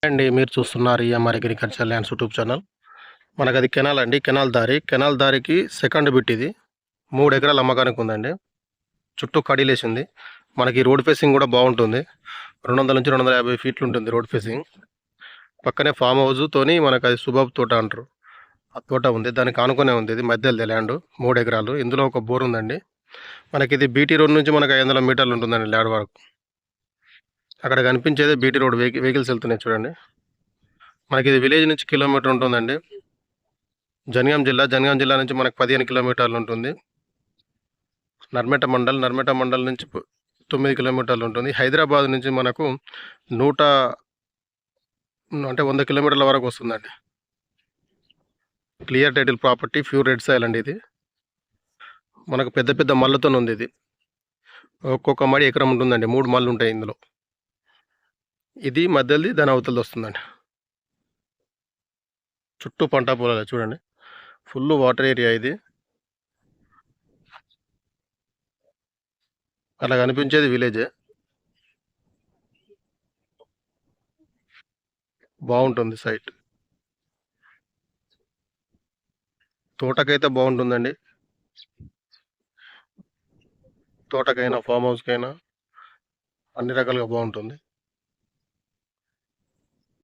అండి మీరు చూస్తున్నారు EMR agriculture lands YouTube channel. మనకు అది కెనాల్ అండి, కెనాల్ దారికి సెకండ్ బిట్ ఇది. 3 ఎకరాల అమ్మకానికి ఉందండి. చుట్టూ కడీలేసింది. మనకి రోడ్ ఫేసింగ్ కూడా బాగుంటుంది. 200 నుంచి 250 ఫీట్లు ఉంటుంది రోడ్ ఫేసింగ్. పక్కనే ఫామ్ హౌస్ తోని మనకు అది సుబాబ్ తోట అంటారు. ఆ తోట ఉంది, దానికి ఆనుకునే ఉంది. ఇది మధ్యలో ల్యాండ్ 3 ఎకరాలు. ఇందులో ఒక బోర్ ఉందండి. మనకి ఇది బీటీ రోడ్ నుంచి మనకు 500 మీటర్లు ఉంటుందండి ల్యాండ్ వరకు. అక్కడ కనిపించేది బీటీ రోడ్, వెహికల్స్ వెళ్తున్నాయి చూడండి. మనకి ఇది విలేజ్ నుంచి కిలోమీటర్ ఉంటుందండి. జనగాం జిల్లా నుంచి మనకు 15 కిలోమీటర్లు ఉంటుంది. నర్మేట మండల్ నుంచి 9 కిలోమీటర్లు ఉంటుంది. హైదరాబాద్ నుంచి మనకు 100 కిలోమీటర్ల వరకు వస్తుందండి. Clear title property, pure red soil అండి ఇది. మనకు పెద్ద పెద్ద మళ్ళతో ఉంది ఇది. ఒక్కొక్క మడి ఎకరం ఉంటుందండి. 3 మళ్ళు ఉంటాయి ఇందులో. ఇది మధ్యది, దాని అవతలది వస్తుందండి. చుట్టూ పంట పొలాలే చూడండి. ఫుల్ వాటర్ ఏరియా ఇది. అలా కనిపించేది విలేజే. బాగుంటుంది సైట్. తోటకైతే బాగుంటుందండి. తోటకైనా ఫామ్ హౌస్కైనా అన్ని రకాలుగా బాగుంటుంది.